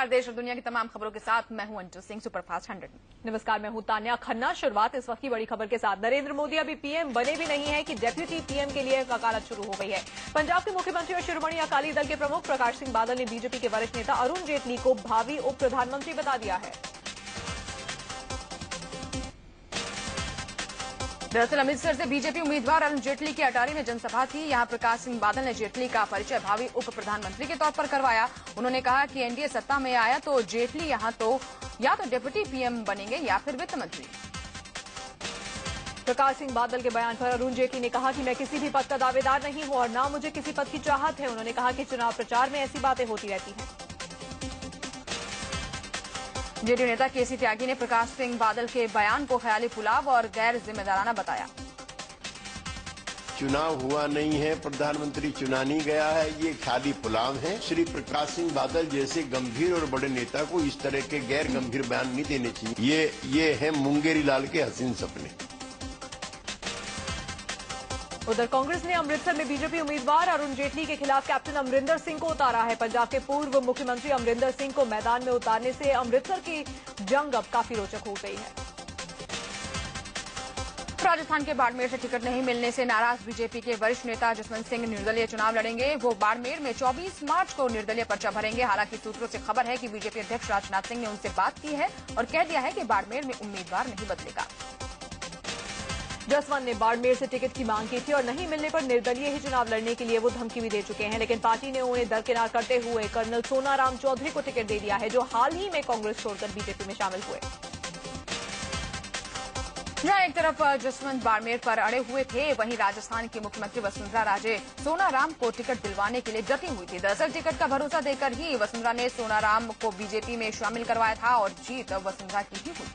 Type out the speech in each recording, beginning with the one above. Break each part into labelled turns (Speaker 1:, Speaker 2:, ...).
Speaker 1: नमस्कार, देश और दुनिया की तमाम खबरों के साथ मैं हूं अंजू सिंह, सुपरफास्ट 100 में।
Speaker 2: नमस्कार, मैं हूं तान्या खन्ना। शुरुआत इस वक्त की बड़ी खबर के साथ। नरेंद्र मोदी अभी पीएम बने भी नहीं है कि डेप्यूटी पीएम के लिए वकालत शुरू हो गई है। पंजाब के मुख्यमंत्री और शिरोमणि अकाली दल के प्रमुख प्रकाश सिंह बादल ने बीजेपी के वरिष्ठ नेता अरुण जेटली को भावी उप प्रधानमंत्री बता दिया है।
Speaker 1: दरअसल अमृतसर से बीजेपी उम्मीदवार अरुण जेटली की अटारी में जनसभा थी। यहां प्रकाश सिंह बादल ने जेटली का परिचय भावी उप प्रधानमंत्री के तौर पर करवाया। उन्होंने कहा कि एनडीए सत्ता में आया तो जेटली यहां तो या तो डिप्टी पीएम बनेंगे या फिर वित्त मंत्री।
Speaker 2: प्रकाश सिंह बादल के बयान पर अरुण जेटली ने कहा कि मैं किसी भी पद का दावेदार नहीं हूं और न मुझे किसी पद की चाहत है। उन्होंने कहा कि चुनाव प्रचार में ऐसी बातें होती रहती हैं।
Speaker 1: जेडीयू नेता केसी त्यागी ने प्रकाश सिंह बादल के बयान को ख्याली पुलाव और गैर जिम्मेदाराना बताया।
Speaker 3: चुनाव हुआ नहीं है, प्रधानमंत्री चुना नहीं गया है, ये ख्याली पुलाव है। श्री प्रकाश सिंह बादल जैसे गंभीर और बड़े नेता को इस तरह के गैर गंभीर बयान नहीं देने चाहिए। ये है मुंगेरी लाल के हसीन सपने।
Speaker 2: उधर कांग्रेस ने अमृतसर में बीजेपी उम्मीदवार अरुण जेटली के खिलाफ कैप्टन अमरिंदर सिंह को उतारा है। पंजाब के पूर्व मुख्यमंत्री अमरिंदर सिंह को मैदान में उतारने से अमृतसर की जंग अब काफी रोचक हो गई है।
Speaker 1: राजस्थान के बाड़मेर से टिकट नहीं मिलने से नाराज बीजेपी के वरिष्ठ नेता जसवंत सिंह निर्दलीय चुनाव लड़ेंगे। वो बाड़मेर में 24 मार्च को निर्दलीय पर्चा भरेंगे। हालांकि सूत्रों से खबर है कि बीजेपी अध्यक्ष राजनाथ सिंह ने उनसे बात की है और कह दिया है कि बाड़मेर में उम्मीदवार नहीं बदलेगा।
Speaker 2: जसवंत ने बाड़मेर से टिकट की मांग की थी और नहीं मिलने पर निर्दलीय ही चुनाव लड़ने के लिए वो धमकी भी दे चुके हैं, लेकिन पार्टी ने उन्हें दरकिनार करते हुए कर्नल सोनाराम चौधरी को टिकट दे दिया है, जो हाल ही में कांग्रेस छोड़कर बीजेपी में शामिल हुए।
Speaker 1: जहां एक तरफ जसवंत बाड़मेर पर अड़े हुए थे, वहीं राजस्थान की मुख्यमंत्री वसुंधरा राजे सोनाराम को टिकट दिलवाने के लिए डटी हुई थी। दरअसल टिकट का भरोसा देकर ही वसुंधरा ने सोनाराम को बीजेपी में शामिल करवाया था और जीत वसुंधरा की ही हुई।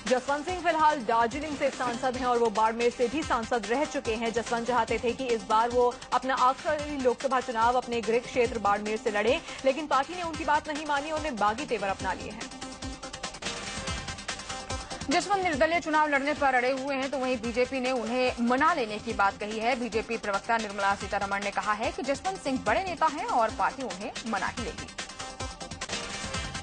Speaker 2: जसवंत सिंह फिलहाल दार्जिलिंग से सांसद हैं और वो बाड़मेर से भी सांसद रह चुके हैं। जसवंत चाहते थे कि इस बार वो अपना आखिरी लोकसभा चुनाव अपने गृह क्षेत्र बाड़मेर से लड़े, लेकिन पार्टी ने उनकी बात नहीं मानी और उन्हें बागी तेवर अपना लिए हैं।
Speaker 1: जसवंत निर्दलीय चुनाव लड़ने पर अड़े हुए हैं, तो वहीं बीजेपी ने उन्हें मना लेने की बात कही है। बीजेपी प्रवक्ता निर्मला सीतारमण ने कहा है कि जसवंत सिंह बड़े नेता हैं और पार्टी उन्हें मना ही लेगी।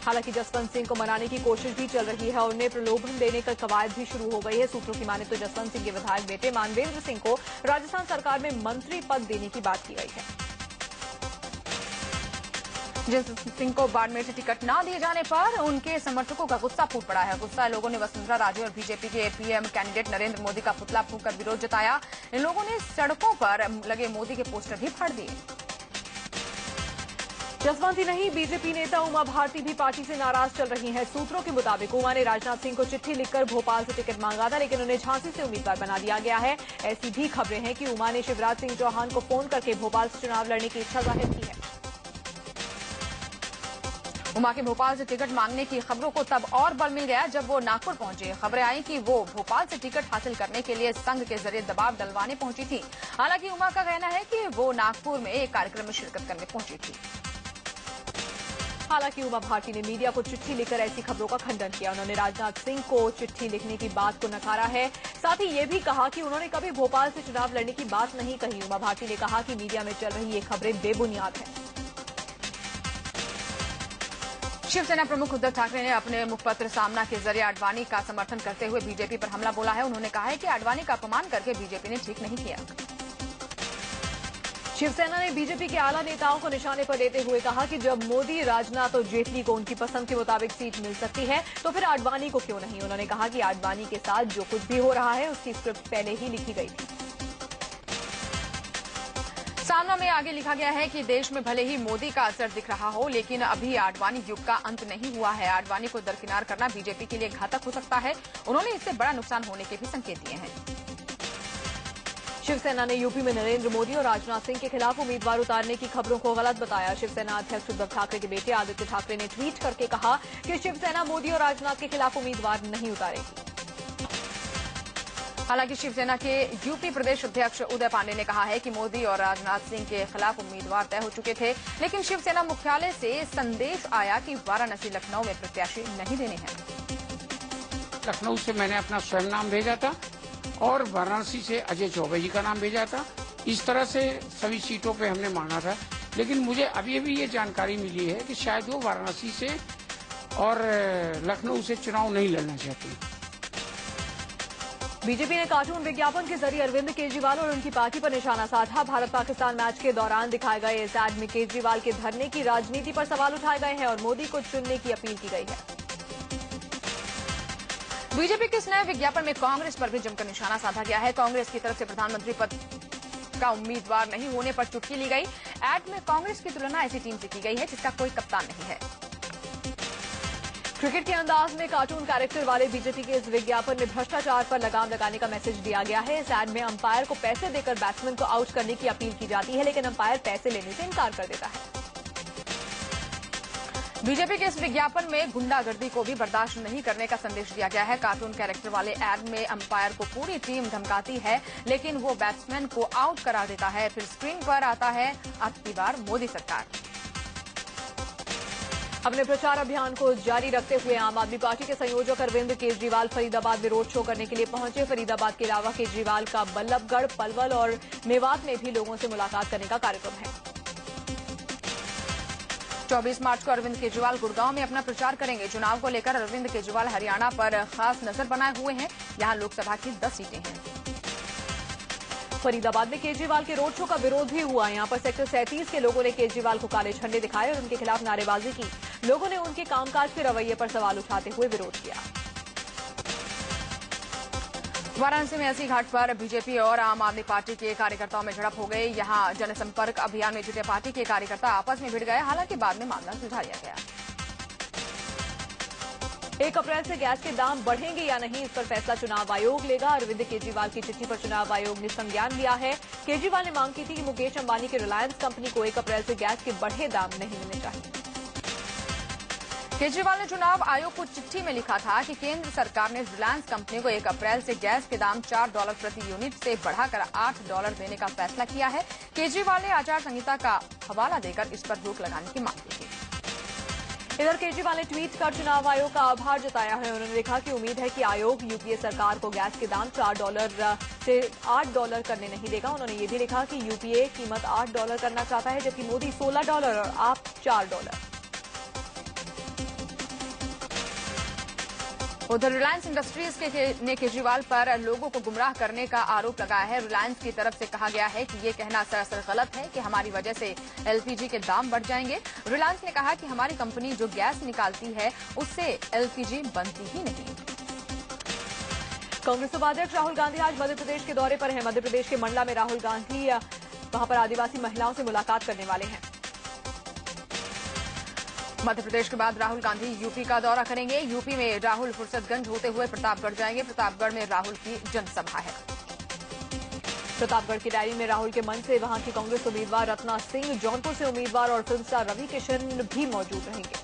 Speaker 2: हालांकि जसवंत सिंह को मनाने की कोशिश भी चल रही है और उन्हें प्रलोभन देने का कवायद भी शुरू हो गई है। सूत्रों की माने तो जसवंत सिंह के विधायक बेटे मानवेंद्र सिंह को राजस्थान सरकार में मंत्री पद देने की बात की गई है।
Speaker 1: जसवंत सिंह को बाड़मेर से टिकट न दिए जाने पर उनके समर्थकों का गुस्सा फूट पड़ा है। गुस्सा लोगों ने वसुंधरा राजे और बीजेपी के पीएम कैंडिडेट नरेंद्र मोदी का पुतला फूंककर विरोध जताया। इन लोगों ने सड़कों पर लगे मोदी के पोस्टर भी फाड़ दिए।
Speaker 2: जसवंत ही नहीं, बीजेपी नेता उमा भारती भी पार्टी से नाराज चल रही हैं। सूत्रों के मुताबिक उमा ने राजनाथ सिंह को चिट्ठी लिखकर भोपाल से टिकट मांगा था, लेकिन उन्हें झांसी से उम्मीदवार बना दिया गया है। ऐसी भी खबरें हैं कि उमा ने शिवराज सिंह चौहान को फोन करके भोपाल से चुनाव लड़ने की इच्छा जाहिर की है।
Speaker 1: उमा के भोपाल से टिकट मांगने की खबरों को तब और बल मिल गया जब वो नागपुर पहुंचे। खबरें आई कि वो भोपाल से टिकट हासिल करने के लिए संघ के जरिए दबाव डलवाने पहुंची थी। हालांकि उमा का कहना है कि वो नागपुर में एक कार्यक्रम में शिरकत करने पहुंची थी।
Speaker 2: हालांकि उमा भारती ने मीडिया को चिट्ठी लिखकर ऐसी खबरों का खंडन किया। उन्होंने राजनाथ सिंह को चिट्ठी लिखने की बात को नकारा है। साथ ही ये भी कहा कि उन्होंने कभी भोपाल से चुनाव लड़ने की बात नहीं कही। उमा भारती ने कहा कि मीडिया में चल रही ये खबरें बेबुनियाद हैं।
Speaker 1: शिवसेना प्रमुख उद्धव ठाकरे ने अपने मुखपत्र सामना के जरिए आडवाणी का समर्थन करते हुए बीजेपी पर हमला बोला है। उन्होंने कहा है कि आडवाणी का अपमान करके बीजेपी ने ठीक नहीं किया।
Speaker 2: शिवसेना ने बीजेपी के आला नेताओं को निशाने पर लेते हुए कहा कि जब मोदी, राजनाथ और जेटली को उनकी पसंद के मुताबिक सीट मिल सकती है तो फिर आडवाणी को क्यों नहीं। उन्होंने कहा कि आडवाणी के साथ जो कुछ भी हो रहा है उसकी स्क्रिप्ट पहले ही लिखी गई थी।
Speaker 1: सामना में आगे लिखा गया है कि देश में भले ही मोदी का असर दिख रहा हो, लेकिन अभी आडवाणी युग का अंत नहीं हुआ है। आडवाणी को दरकिनार करना बीजेपी के लिए घातक हो सकता है। उन्होंने इससे बड़ा नुकसान होने के भी संकेत दिए हैं।
Speaker 2: शिवसेना ने यूपी में नरेंद्र मोदी और राजनाथ सिंह के खिलाफ उम्मीदवार उतारने की खबरों को गलत बताया। शिवसेना अध्यक्ष उद्धव ठाकरे के बेटे आदित्य ठाकरे ने ट्वीट करके कहा कि शिवसेना मोदी और राजनाथ के खिलाफ उम्मीदवार नहीं उतारेगी।
Speaker 1: हालांकि शिवसेना के यूपी प्रदेश अध्यक्ष उदय पांडे ने कहा है कि मोदी और राजनाथ सिंह के खिलाफ उम्मीदवार तय हो चुके थे, लेकिन शिवसेना मुख्यालय से संदेश आया कि वाराणसी, लखनऊ में प्रत्याशी नहीं देने हैं।
Speaker 4: लखनऊ से मैंने अपना स्वयं नाम भेजा था और वाराणसी से अजय चौबे जी का नाम भेजा था। इस तरह से सभी सीटों पे हमने मांगा था लेकिन मुझे अभी अभी ये जानकारी मिली है कि शायद वो वाराणसी से और लखनऊ से चुनाव नहीं लड़ना चाहते।
Speaker 2: बीजेपी ने कार्टून विज्ञापन के जरिए अरविंद केजरीवाल और उनकी पार्टी पर निशाना साधा। भारत पाकिस्तान मैच के दौरान दिखाए गए इस एड में केजरीवाल के धरने की राजनीति पर सवाल उठाए गए हैं और मोदी को चुनने की अपील की गई है।
Speaker 1: बीजेपी के इस नए विज्ञापन में कांग्रेस पर भी जमकर निशाना साधा गया है। कांग्रेस की तरफ से प्रधानमंत्री पद का उम्मीदवार नहीं होने पर चुटकी ली गई। एड में कांग्रेस की तुलना ऐसी टीम से की गई है जिसका कोई कप्तान नहीं है।
Speaker 2: क्रिकेट के अंदाज में कार्टून कैरेक्टर वाले बीजेपी के इस विज्ञापन में भ्रष्टाचार पर लगाम लगाने का मैसेज दिया गया है। इस एड में अंपायर को पैसे देकर बैट्समैन को आउट करने की अपील की जाती है, लेकिन अंपायर पैसे लेने से इनकार कर देता है।
Speaker 1: बीजेपी के इस विज्ञापन में गुंडागर्दी को भी बर्दाश्त नहीं करने का संदेश दिया गया है। कार्टून कैरेक्टर वाले एड में अंपायर को पूरी टीम धमकाती है, लेकिन वो बैट्समैन को आउट करा देता है। फिर स्क्रीन पर आता है अब की बार मोदी सरकार।
Speaker 2: अपने प्रचार अभियान को जारी रखते हुए आम आदमी पार्टी के संयोजक अरविंद केजरीवाल फरीदाबाद में रोड शो करने के लिए पहुंचे। फरीदाबाद के अलावा केजरीवाल का बल्लभगढ़, पलवल और मेवात में भी लोगों से मुलाकात करने का कार्यक्रम है।
Speaker 1: 24 मार्च को अरविंद केजरीवाल गुड़गांव में अपना प्रचार करेंगे। चुनाव को लेकर अरविंद केजरीवाल हरियाणा पर खास नजर बनाए हुए हैं। यहां लोकसभा की 10 सीटें हैं।
Speaker 2: फरीदाबाद में केजरीवाल के रोड शो का विरोध भी हुआ। यहां पर सेक्टर 37 के लोगों ने केजरीवाल को काले झंडे दिखाए और उनके खिलाफ नारेबाजी की। लोगों ने उनके कामकाज के रवैये पर सवाल उठाते हुए विरोध किया।
Speaker 1: वाराणसी में ऐसी घाट पर बीजेपी और आम आदमी पार्टी के कार्यकर्ताओं में झड़प हो गई। यहां जनसंपर्क अभियान में जुटे पार्टी के कार्यकर्ता आपस में भिड़ गए। हालांकि बाद में मामला सुलझा लिया गया।
Speaker 2: 1 अप्रैल से गैस के दाम बढ़ेंगे या नहीं, इस पर फैसला चुनाव आयोग लेगा। अरविंद केजरीवाल की चिट्ठी पर चुनाव आयोग ने संज्ञान लिया है। केजरीवाल ने मांग की थी कि मुकेश अंबानी की रिलायंस कंपनी को 1 अप्रैल से गैस के बढ़े दाम नहीं मिलने चाहिए।
Speaker 1: केजरीवाल ने चुनाव आयोग को चिट्ठी में लिखा था कि केंद्र सरकार ने रिलायंस कंपनी को 1 अप्रैल से गैस के दाम $4 प्रति यूनिट से बढ़ाकर $8 देने का फैसला किया है। केजरीवाल ने आचार संहिता का हवाला देकर इस पर रोक लगाने की मांग की थी।
Speaker 2: इधर केजरीवाल ने ट्वीट कर चुनाव आयोग का आभार जताया है। उन्होंने लिखा कि उम्मीद है कि आयोग यूपीए सरकार को गैस के दाम $4 से $8 करने नहीं देगा। उन्होंने ये भी लिखा कि यूपीए कीमत $8 करना चाहता है, जबकि मोदी $16 और आप $4।
Speaker 1: उधर रिलायंस इंडस्ट्रीज ने केजरीवाल पर लोगों को गुमराह करने का आरोप लगाया है। रिलायंस की तरफ से कहा गया है कि ये कहना सरासर गलत है कि हमारी वजह से एलपीजी के दाम बढ़ जाएंगे। रिलायंस ने कहा कि हमारी कंपनी जो गैस निकालती है उससे एलपीजी बनती ही नहीं।
Speaker 2: कांग्रेस उपाध्यक्ष राहुल गांधी आज मध्य प्रदेश के दौरे पर हैं। मध्य प्रदेश के मंडला में राहुल गांधी वहां पर आदिवासी महिलाओं से मुलाकात करने वाले हैं।
Speaker 1: मध्य प्रदेश के बाद राहुल गांधी यूपी का दौरा करेंगे। यूपी में राहुल फुर्सतगंज होते हुए प्रतापगढ़ जाएंगे। प्रतापगढ़ में राहुल की जनसभा है।
Speaker 2: प्रतापगढ़ की डायरी में राहुल के मन से वहां की कांग्रेस उम्मीदवार रत्ना सिंह, जौनपुर से उम्मीदवार और फिल्म स्टार रवि किशन भी मौजूद रहेंगे।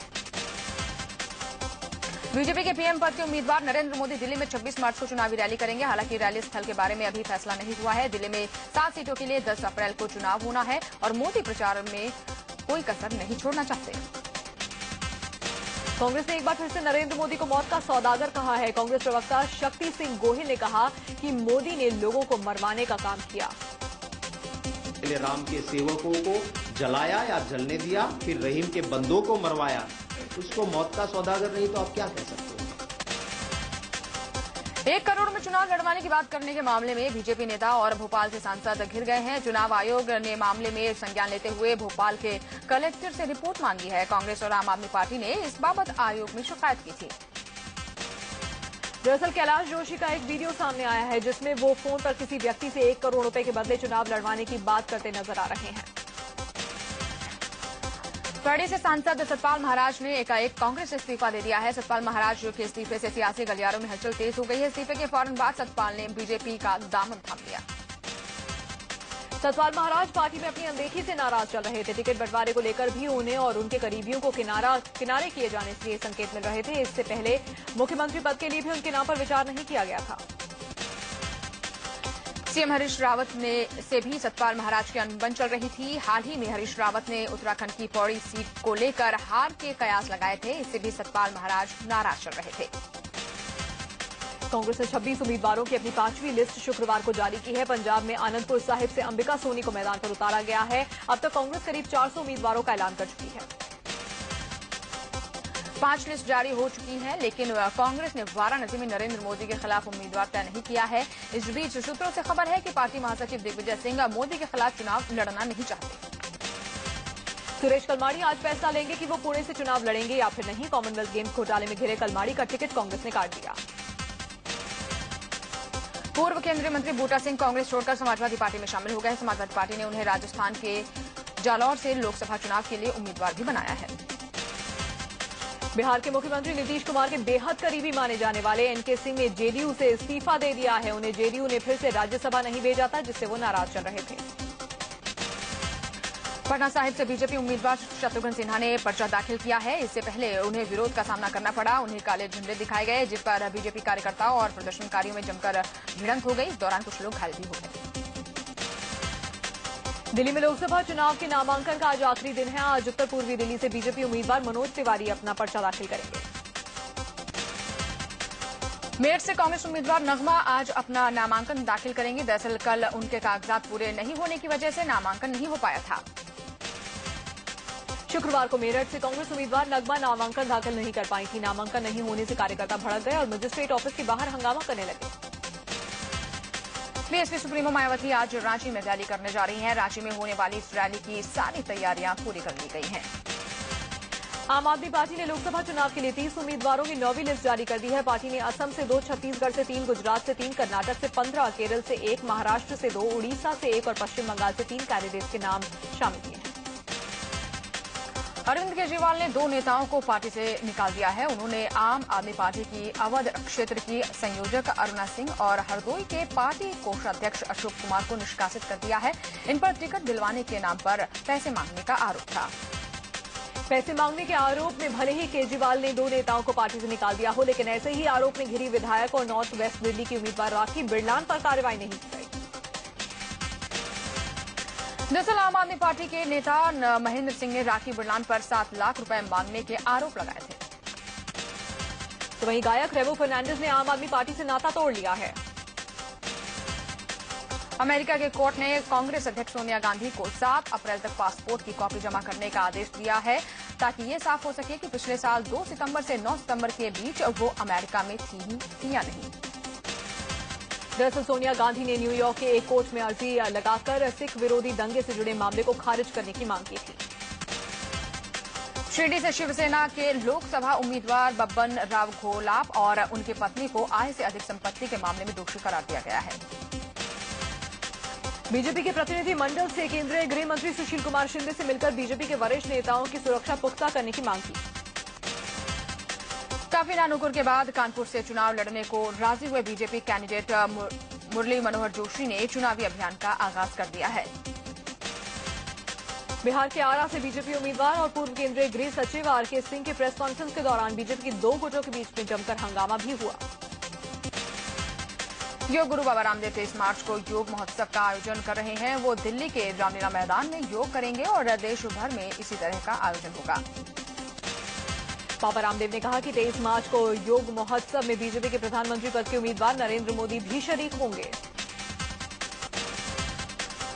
Speaker 1: बीजेपी के पीएम पद के उम्मीदवार नरेंद्र मोदी दिल्ली में 26 मार्च को चुनावी रैली करेंगे। हालांकि रैली स्थल के बारे में अभी फैसला नहीं हुआ है। दिल्ली में 7 सीटों के लिए 10 अप्रैल को चुनाव होना है और मोदी प्रचार में कोई कसर नहीं छोड़ना चाहते।
Speaker 2: कांग्रेस ने एक बार फिर से नरेंद्र मोदी को मौत का सौदागर कहा है। कांग्रेस प्रवक्ता शक्ति सिंह गोहिल ने कहा कि मोदी ने लोगों को मरवाने का काम किया।
Speaker 5: पहले राम के सेवकों को जलाया या जलने दिया, फिर रहीम के बंदों को मरवाया। उसको मौत का सौदागर नहीं तो आप क्या कह सकते हो?
Speaker 1: 1 करोड़ में चुनाव लड़वाने की बात करने के मामले में बीजेपी नेता और भोपाल से सांसद घिर गए हैं। चुनाव आयोग ने मामले में संज्ञान लेते हुए भोपाल के कलेक्टर से रिपोर्ट मांगी है। कांग्रेस और आम आदमी पार्टी ने इस बाबत आयोग में शिकायत की थी।
Speaker 2: दरअसल कैलाश जोशी का एक वीडियो सामने आया है जिसमें वो फोन पर किसी व्यक्ति से 1 करोड़ रुपए के बदले चुनाव लड़वाने की बात करते नजर आ रहे हैं।
Speaker 1: कड़ी से सांसद सतपाल महाराज ने एकाएक कांग्रेस से इस्तीफा दे दिया है। सतपाल महाराज के इस्तीफे से सियासी गलियारों में हलचल तेज हो गई है। इस्तीफे के फौरन बाद सतपाल ने बीजेपी का दामन थाम लिया।
Speaker 2: सतपाल महाराज पार्टी में अपनी अनदेखी से नाराज चल रहे थे। टिकट बंटवारे को लेकर भी उन्हें और उनके करीबियों को किनारे किए जाने के संकेत मिल रहे थे। इससे पहले मुख्यमंत्री पद के लिए भी उनके नाम पर विचार नहीं किया गया था।
Speaker 1: सीएम हरीश रावत से भी सतपाल महाराज की अनबन चल रही थी। हाल ही में हरीश रावत ने उत्तराखंड की पौड़ी सीट को लेकर हार के कयास लगाए थे। इससे भी सतपाल महाराज नाराज चल रहे थे।
Speaker 2: कांग्रेस ने 26 उम्मीदवारों की अपनी 5वीं लिस्ट शुक्रवार को जारी की है। पंजाब में आनंदपुर साहिब से अंबिका सोनी को मैदान पर उतारा गया है। अब तक कांग्रेस करीब 400 उम्मीदवारों का ऐलान कर चुकी है।
Speaker 1: 5 लिस्ट जारी हो चुकी है, लेकिन कांग्रेस ने वाराणसी में नरेंद्र मोदी के खिलाफ उम्मीदवार तय नहीं किया है। इस बीच सूत्रों से खबर है कि पार्टी महासचिव दिग्विजय सिंह मोदी के खिलाफ चुनाव लड़ना नहीं चाहते।
Speaker 2: सुरेश कलमाड़ी आज फैसला लेंगे कि वो पुणे से चुनाव लड़ेंगे या फिर नहीं। कॉमनवेल्थ गेम्स घोटाले में घिरे कलमाड़ी का टिकट कांग्रेस ने काट दिया।
Speaker 1: पूर्व केंद्रीय मंत्री बूटा सिंह कांग्रेस छोड़कर समाजवादी पार्टी में शामिल हो गए। समाजवादी पार्टी ने उन्हें राजस्थान के जालौर से लोकसभा चुनाव के लिए उम्मीदवार भी बनाया है।
Speaker 2: बिहार के मुख्यमंत्री नीतीश कुमार के बेहद करीबी माने जाने वाले एनके सिंह ने जेडीयू से इस्तीफा दे दिया है। उन्हें जेडीयू ने फिर से राज्यसभा नहीं भेजा था, जिससे वो नाराज चल रहे थे। पटना साहिब से बीजेपी उम्मीदवार शत्रुघ्न सिन्हा ने पर्चा दाखिल किया है। इससे पहले उन्हें विरोध का सामना करना पड़ा। उन्हें काले झंडे दिखाए गए, जिस पर बीजेपी कार्यकर्ताओं और प्रदर्शनकारियों में जमकर भिड़ंत हो गई। इस दौरान कुछ लोग घायल भी हो गए। दिल्ली में लोकसभा चुनाव के नामांकन का आज आखिरी दिन है। आज उत्तर पूर्वी दिल्ली से बीजेपी उम्मीदवार मनोज तिवारी अपना पर्चा दाखिल करेंगे।
Speaker 1: मेरठ से कांग्रेस उम्मीदवार नगमा आज अपना नामांकन दाखिल करेंगे। दरअसल कल उनके कागजात पूरे नहीं होने की वजह से नामांकन नहीं हो पाया था।
Speaker 2: शुक्रवार को मेरठ से कांग्रेस उम्मीदवार नगमा नामांकन दाखिल नहीं कर पाई थी। नामांकन नहीं होने से कार्यकर्ता भड़क गए और मजिस्ट्रेट ऑफिस के बाहर हंगामा करने लगे।
Speaker 1: बीएसपी सुप्रीमो मायावती आज रांची में रैली करने जा रही हैं। रांची में होने वाली इस रैली की सारी तैयारियां पूरी कर ली गई हैं।
Speaker 2: आम आदमी पार्टी ने लोकसभा चुनाव के लिए 30 उम्मीदवारों की 9वीं लिस्ट जारी कर दी है। पार्टी ने असम से 2, छत्तीसगढ़ से 3, गुजरात से 3, कर्नाटक से 15, केरल से 1, महाराष्ट्र से 2, उड़ीसा से 1 और पश्चिम बंगाल से 3 कैंडिडेट्स के नाम शामिल किए हैं।
Speaker 1: अरविंद केजरीवाल ने 2 नेताओं को पार्टी से निकाल दिया है। उन्होंने आम आदमी पार्टी की अवध क्षेत्र की संयोजक अरुणा सिंह और हरदोई के पार्टी कोषाध्यक्ष अशोक कुमार को निष्कासित कर दिया है। इन पर टिकट दिलवाने के नाम पर पैसे मांगने का आरोप था।
Speaker 2: पैसे मांगने के आरोप में भले ही केजरीवाल ने 2 नेताओं को पार्टी से निकाल दिया हो, लेकिन ऐसे ही आरोप में घिरी विधायक और नॉर्थ वेस्ट दिल्ली की उम्मीदवार राखी बिरलान पर कार्रवाई नहीं की गई।
Speaker 1: दरअसल आम आदमी पार्टी के नेता महेंद्र सिंह ने राखी बिरलान पर 7 लाख रुपए मांगने के आरोप लगाए थे।
Speaker 2: तो वहीं गायक रेवो फर्नांडिस ने आम आदमी पार्टी से नाता तोड़ लिया है।
Speaker 1: अमेरिका के कोर्ट ने कांग्रेस अध्यक्ष सोनिया गांधी को 7 अप्रैल तक पासपोर्ट की कॉपी जमा करने का आदेश दिया है, ताकि ये साफ हो सके कि पिछले साल 2 सितंबर से 9 सितंबर के बीच वो अमेरिका में थी या नहीं।
Speaker 2: दरअसल सोनिया गांधी ने न्यूयॉर्क के एक कोर्ट में अर्जी लगाकर सिख विरोधी दंगे से जुड़े मामले को खारिज करने की मांग की थी।
Speaker 1: शिरडी से शिवसेना के लोकसभा उम्मीदवार बब्बन राव घोलाप और उनकी पत्नी को आय से अधिक संपत्ति के मामले में दोषी करार दिया गया है।
Speaker 2: बीजेपी के प्रतिनिधि मंडल से केंद्रीय गृह मंत्री सुशील कुमार शिंदे से मिलकर बीजेपी के वरिष्ठ नेताओं की सुरक्षा पुख्ता करने की मांग की।
Speaker 1: काफी नानुकुर के बाद कानपुर से चुनाव लड़ने को राजी हुए बीजेपी कैंडिडेट मुरली मनोहर जोशी ने चुनावी अभियान का आगाज कर दिया है।
Speaker 2: बिहार के आरा से बीजेपी उम्मीदवार और पूर्व केंद्रीय गृह सचिव आरके सिंह के प्रेस कॉन्फ्रेंस के दौरान बीजेपी की 2 गुटों के बीच में जमकर हंगामा भी हुआ।
Speaker 1: योग गुरु बाबा रामदेव 23 मार्च को योग महोत्सव का आयोजन कर रहे हैं। वो दिल्ली के रामलीला मैदान में योग करेंगे और देश भर में इसी तरह का आयोजन होगा।
Speaker 2: बाबा रामदेव ने कहा कि 23 मार्च को योग महोत्सव में बीजेपी के प्रधानमंत्री पद के उम्मीदवार नरेंद्र मोदी भी शरीक होंगे।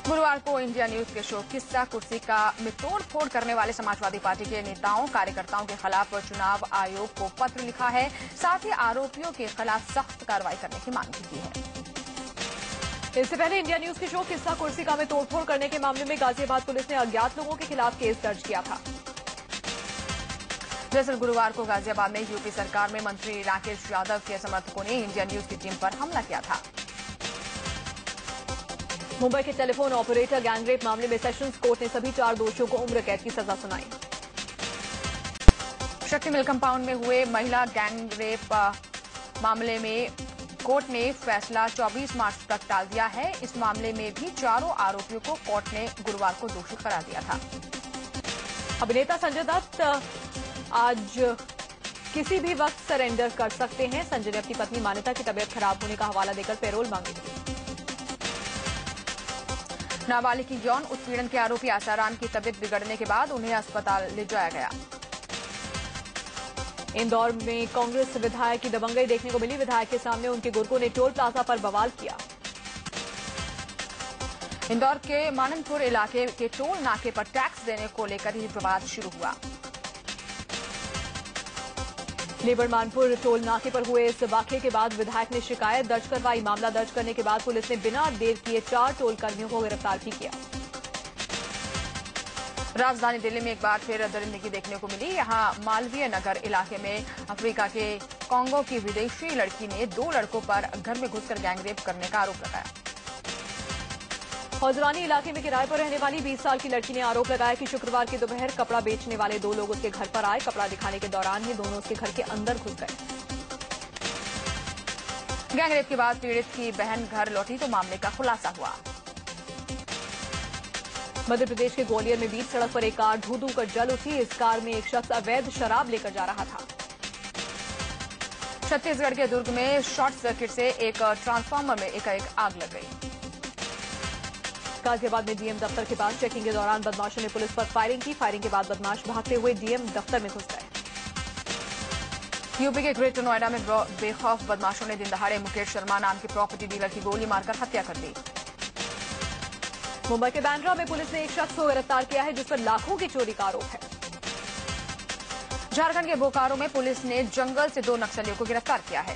Speaker 1: गुरुवार को इंडिया न्यूज के शो किस्सा कुर्सी का में तोड़फोड़ करने वाले समाजवादी पार्टी के नेताओं कार्यकर्ताओं के खिलाफ चुनाव आयोग को पत्र लिखा है। साथ ही आरोपियों के खिलाफ सख्त कार्रवाई करने की मांग की है।
Speaker 2: इससे पहले इंडिया न्यूज के शो किस्सा कुर्सी का में तोड़फोड़ करने के मामले में गाजियाबाद पुलिस ने अज्ञात लोगों के खिलाफ केस दर्ज किया था।
Speaker 1: दरअसल गुरुवार को गाजियाबाद में यूपी सरकार में मंत्री राकेश यादव के समर्थकों ने इंडिया न्यूज की टीम पर हमला किया था।
Speaker 2: मुंबई के टेलीफोन ऑपरेटर गैंगरेप मामले में सेशंस कोर्ट ने सभी 4 दोषियों को उम्र कैद की सजा सुनाई।
Speaker 1: शक्ति मिल कंपाउंड में हुए महिला गैंगरेप मामले में कोर्ट ने फैसला 24 मार्च तक टाल दिया है। इस मामले में भी चारों आरोपियों को कोर्ट ने गुरुवार को दोषी करार दिया था।
Speaker 2: अभिनेता संजय दत्त आज किसी भी वक्त सरेंडर कर सकते हैं। संजय ने अपनी पत्नी मान्यता की तबीयत खराब होने का हवाला देकर पैरोल मांगी थी।
Speaker 1: नाबालिग की यौन उत्पीड़न के आरोपी आसाराम की तबीयत बिगड़ने के बाद उन्हें अस्पताल ले जाया गया।
Speaker 2: इंदौर में कांग्रेस विधायक की दबंगई देखने को मिली। विधायक के सामने उनके गुर्गों ने टोल प्लाजा पर बवाल किया।
Speaker 1: इंदौर के माननपुर इलाके के टोल नाके पर टैक्स देने को लेकर ही विवाद शुरू हुआ।
Speaker 2: लेबर मानपुर टोल नाके पर हुए इस वाकये के बाद विधायक ने शिकायत दर्ज करवाई। मामला दर्ज करने के बाद पुलिस ने बिना देर किए 4 टोल कर्मियों को गिरफ्तार भी किया।
Speaker 1: राजधानी दिल्ली में एक बार फिर दरिंदगी देखने को मिली। यहां मालवीय नगर इलाके में अफ्रीका के कांगो की विदेशी लड़की ने 2 लड़कों पर घर में घुसकर गैंगरेप करने का आरोप लगाया।
Speaker 2: हौजरानी इलाके में किराए पर रहने वाली 20 साल की लड़की ने आरोप लगाया कि शुक्रवार की दोपहर कपड़ा बेचने वाले 2 लोग उसके घर पर आए। कपड़ा दिखाने के दौरान ही दोनों उसके घर के अंदर घुस गए।
Speaker 1: गैंगरेप के बाद पीड़ित की बहन घर लौटी तो मामले का खुलासा हुआ।
Speaker 2: मध्य प्रदेश के ग्वालियर में बीच सड़क पर एक कार धू-धू कर जल उठी। इस कार में एक शख्स अवैध शराब लेकर जा रहा था।
Speaker 1: छत्तीसगढ़ के दुर्ग में शॉर्ट सर्किट से एक ट्रांसफार्मर में एकाएक आग लग गई।
Speaker 2: गाजियाबाद में डीएम दफ्तर के पास चेकिंग के दौरान बदमाशों ने पुलिस पर फायरिंग की। फायरिंग के बाद बदमाश भागते हुए डीएम दफ्तर में घुस गए।
Speaker 1: यूपी के ग्रेटर नोएडा में बेखौफ बदमाशों ने दिन दहाड़े मुकेश शर्मा नाम के प्रॉपर्टी डीलर की गोली मारकर हत्या कर दी।
Speaker 2: मुंबई के बांद्रा में पुलिस ने एक शख्स को गिरफ्तार किया है जिस पर लाखों की चोरी का आरोप है।
Speaker 1: झारखंड के बोकारो में पुलिस ने जंगल से 2 नक्सलियों को गिरफ्तार किया है।